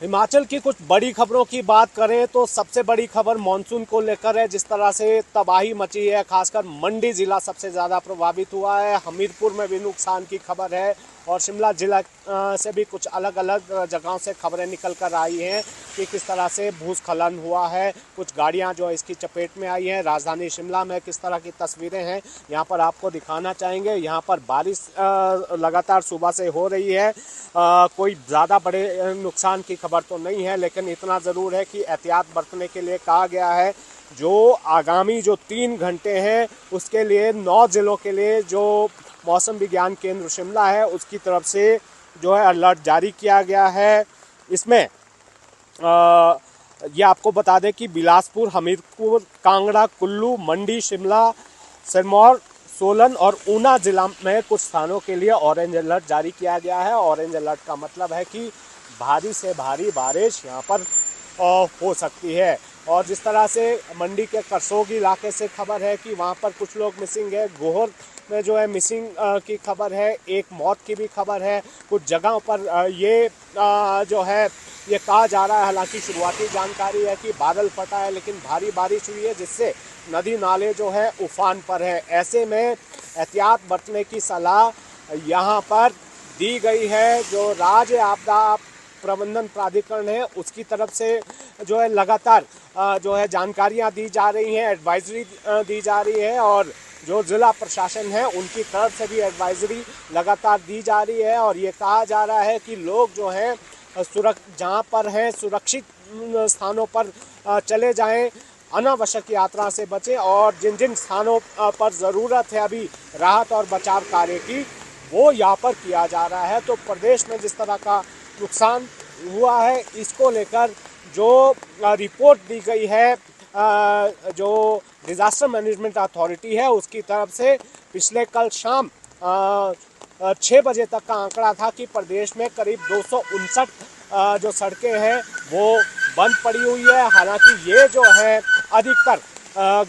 हिमाचल की कुछ बड़ी खबरों की बात करें तो सबसे बड़ी खबर मानसून को लेकर है। जिस तरह से तबाही मची है, खासकर मंडी जिला सबसे ज़्यादा प्रभावित हुआ है। हमीरपुर में भी नुकसान की खबर है और शिमला जिला से भी कुछ अलग अलग जगहों से खबरें निकल कर आई हैं कि किस तरह से भूस्खलन हुआ है। कुछ गाड़ियां जो इसकी चपेट में आई हैं। राजधानी शिमला में किस तरह की तस्वीरें हैं यहाँ पर आपको दिखाना चाहेंगे। यहाँ पर बारिश लगातार सुबह से हो रही है। कोई ज़्यादा बड़े नुकसान की खबर तो नहीं है, लेकिन इतना ज़रूर है कि एहतियात बरतने के लिए कहा गया है। जो आगामी जो 3 घंटे हैं उसके लिए 9 ज़िलों के लिए जो मौसम विज्ञान केंद्र शिमला है उसकी तरफ से जो है अलर्ट जारी किया गया है। इसमें ये आपको बता दें कि बिलासपुर, हमीरपुर, कांगड़ा, कुल्लू, मंडी, शिमला, सिरमौर, सोलन और ऊना जिला में कुछ स्थानों के लिए ऑरेंज अलर्ट जारी किया गया है। ऑरेंज अलर्ट का मतलब है कि भारी से भारी बारिश यहाँ पर हो सकती है। और जिस तरह से मंडी के करसोग इलाके से खबर है कि वहाँ पर कुछ लोग मिसिंग है। गोहर में जो है मिसिंग की खबर है, एक मौत की भी खबर है। कुछ जगहों पर ये जो है ये कहा जा रहा है, हालांकि शुरुआती जानकारी है कि बादल फटा है, लेकिन भारी बारिश हुई है जिससे नदी नाले जो है उफान पर है। ऐसे में एहतियात बरतने की सलाह यहाँ पर दी गई है। जो राज्य आपदा प्रबंधन प्राधिकरण है उसकी तरफ से जो है लगातार जो है जानकारियाँ दी जा रही हैं, एडवाइजरी दी जा रही है। और जो ज़िला प्रशासन है उनकी तरफ से भी एडवाइजरी लगातार दी जा रही है। और ये कहा जा रहा है कि लोग जो हैं जहाँ पर हैं सुरक्षित स्थानों पर चले जाएं, अनावश्यक यात्रा से बचें और जिन जिन स्थानों पर ज़रूरत है अभी राहत और बचाव कार्य की वो यहाँ पर किया जा रहा है। तो प्रदेश में जिस तरह का नुकसान हुआ है इसको लेकर जो रिपोर्ट दी गई है जो डिज़ास्टर मैनेजमेंट अथॉरिटी है उसकी तरफ से, पिछले कल शाम 6 बजे तक का आंकड़ा था कि प्रदेश में करीब 259 जो सड़कें हैं वो बंद पड़ी हुई है। हालांकि ये जो है अधिकतर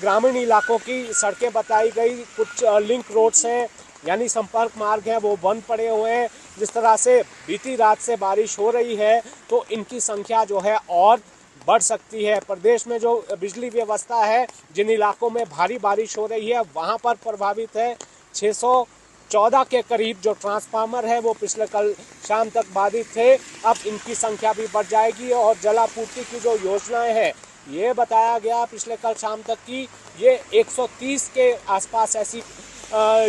ग्रामीण इलाकों की सड़कें बताई गई। कुछ लिंक रोड्स हैं यानी संपर्क मार्ग हैं वो बंद पड़े हुए हैं। जिस तरह से बीती रात से बारिश हो रही है तो इनकी संख्या जो है और बढ़ सकती है। प्रदेश में जो बिजली व्यवस्था है, जिन इलाकों में भारी बारिश हो रही है वहाँ पर प्रभावित है। 614 के करीब जो ट्रांसफार्मर है वो पिछले कल शाम तक बाधित थे। अब इनकी संख्या भी बढ़ जाएगी। और जलापूर्ति की जो योजनाएं हैं ये बताया गया पिछले कल शाम तक की ये 130 के आसपास ऐसी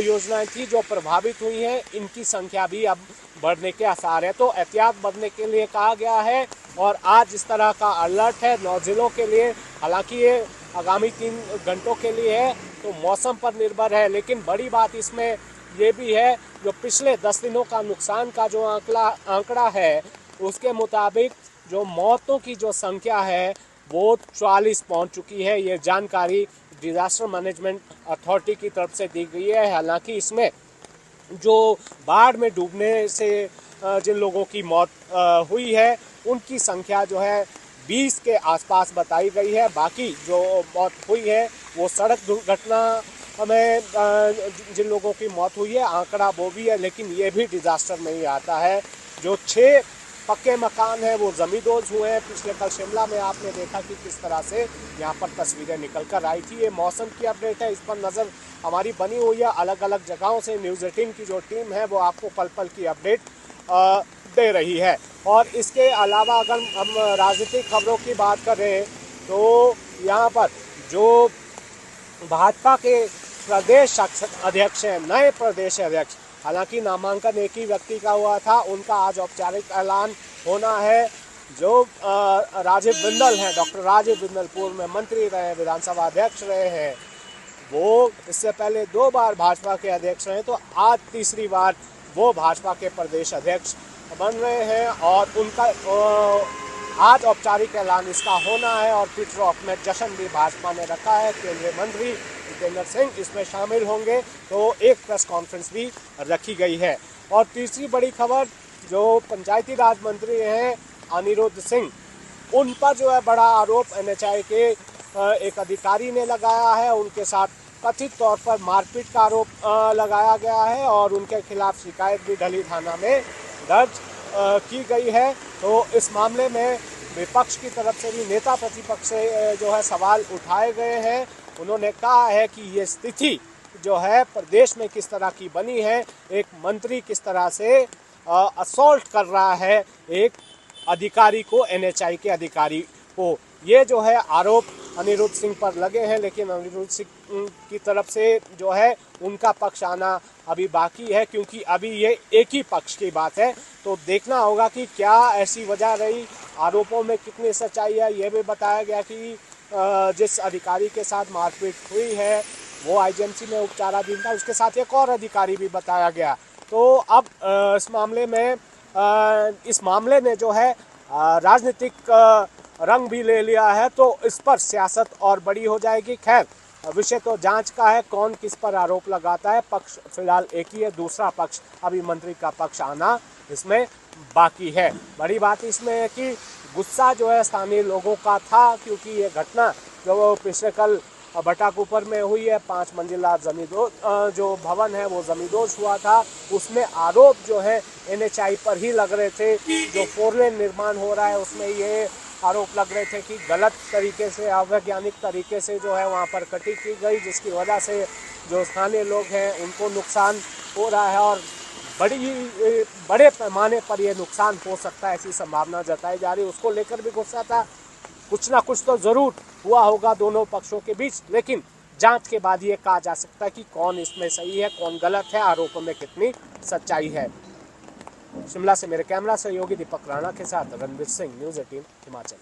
योजनाएं थी जो प्रभावित हुई हैं। इनकी संख्या भी अब बढ़ने के आसार है। तो एहतियात बरतने के लिए कहा गया है। और आज इस तरह का अलर्ट है 9 जिलों के लिए। हालांकि ये आगामी 3 घंटों के लिए है तो मौसम पर निर्भर है। लेकिन बड़ी बात इसमें ये भी है जो पिछले 10 दिनों का नुकसान का जो आंकड़ा है उसके मुताबिक जो मौतों की जो संख्या है वो 44 पहुंच चुकी है। ये जानकारी डिज़ास्टर मैनेजमेंट अथॉरिटी की तरफ से दी गई है। हालांकि इसमें जो बाढ़ में डूबने से जिन लोगों की मौत हुई है उनकी संख्या जो है 20 के आसपास बताई गई है। बाकी जो मौत हुई है वो सड़क दुर्घटना में जिन लोगों की मौत हुई है आंकड़ा वो भी है, लेकिन ये भी डिज़ास्टर में ही आता है। जो 6 पक्के मकान हैं वो ज़मींदोज हुए हैं। पिछले कल शिमला में आपने देखा कि किस तरह से यहाँ पर तस्वीरें निकल कर आई थी। ये मौसम की अपडेट है, इस पर नज़र हमारी बनी हुई है। अलग अलग जगहों से न्यूज़ 18 की जो टीम है वो आपको पल पल की अपडेट दे रही है। और इसके अलावा अगर हम राजनीतिक खबरों की बात करें तो यहाँ पर जो भाजपा के प्रदेश अध्यक्ष हैं, नए प्रदेश अध्यक्ष, हालांकि नामांकन एक ही व्यक्ति का हुआ था, उनका आज औपचारिक ऐलान होना है। जो राजीव बिंदल हैं, डॉक्टर राजीव बिंदल पूर्व में मंत्री रहे, विधानसभा अध्यक्ष रहे हैं, वो इससे पहले 2 बार भाजपा के अध्यक्ष रहे, तो आज तीसरी बार वो भाजपा के प्रदेश अध्यक्ष बन रहे हैं। और उनका आज औपचारिक ऐलान इसका होना है। और पिट रॉक में जश्न भी भाजपा ने रखा है। केंद्रीय मंत्री जितेंद्र सिंह इसमें शामिल होंगे, तो एक प्रेस कॉन्फ्रेंस भी रखी गई है। और तीसरी बड़ी खबर जो पंचायती राज मंत्री हैं अनिरुद्ध सिंह, उन पर जो है बड़ा आरोप एनएचआई के एक अधिकारी ने लगाया है। उनके साथ कथित तौर पर मारपीट का आरोप लगाया गया है और उनके खिलाफ शिकायत भी ढली थाना में दर्ज की गई है। तो इस मामले में विपक्ष की तरफ से भी नेता प्रतिपक्ष से जो है सवाल उठाए गए हैं। उन्होंने कहा है कि ये स्थिति जो है प्रदेश में किस तरह की बनी है, एक मंत्री किस तरह से असॉल्ट कर रहा है एक अधिकारी को, एनएचआई के अधिकारी को। ये जो है आरोप अनिरुद्ध सिंह पर लगे हैं, लेकिन अनिरुद्ध सिंह की तरफ से जो है उनका पक्ष आना अभी बाकी है, क्योंकि अभी ये एक ही पक्ष की बात है। तो देखना होगा कि क्या ऐसी वजह रही, आरोपों में कितनी सच्चाई है। ये भी बताया गया कि जिस अधिकारी के साथ मारपीट हुई है वो आईजीएमसी में उपचाराधीन था, उसके साथ एक और अधिकारी भी बताया गया। तो अब इस मामले ने जो है राजनीतिक रंग भी ले लिया है, तो इस पर सियासत और बड़ी हो जाएगी। खैर, विषय तो जांच का है, कौन किस पर आरोप लगाता है। पक्ष फिलहाल एक ही है, दूसरा पक्ष अभी मंत्री का पक्ष आना इसमें बाकी है। बड़ी बात इसमें है कि गुस्सा जो है स्थानीय लोगों का था, क्योंकि ये घटना जो पिछले कल बटाकुपर में हुई है, 5 मंजिला जमींदोज जो भवन है वो जमींदोज हुआ था, उसमें आरोप जो है एनएचआई पर ही लग रहे थे। जो 4 लेन निर्माण हो रहा है उसमें ये आरोप लग रहे थे कि गलत तरीके से, अवैज्ञानिक तरीके से जो है वहाँ पर कटिंग की गई, जिसकी वजह से जो स्थानीय लोग हैं उनको नुकसान हो रहा है और बड़े पैमाने पर यह नुकसान हो सकता है, ऐसी संभावना जताई जा रही है। उसको लेकर भी गुस्सा था। कुछ ना कुछ तो ज़रूर हुआ होगा दोनों पक्षों के बीच, लेकिन जांच के बाद ये कहा जा सकता है कि कौन इसमें सही है, कौन गलत है, आरोपों में कितनी सच्चाई है। शिमला से मेरे कैमरा सहयोगी दीपक राणा के साथ रणवीर सिंह, न्यूज़ 18 हिमाचल।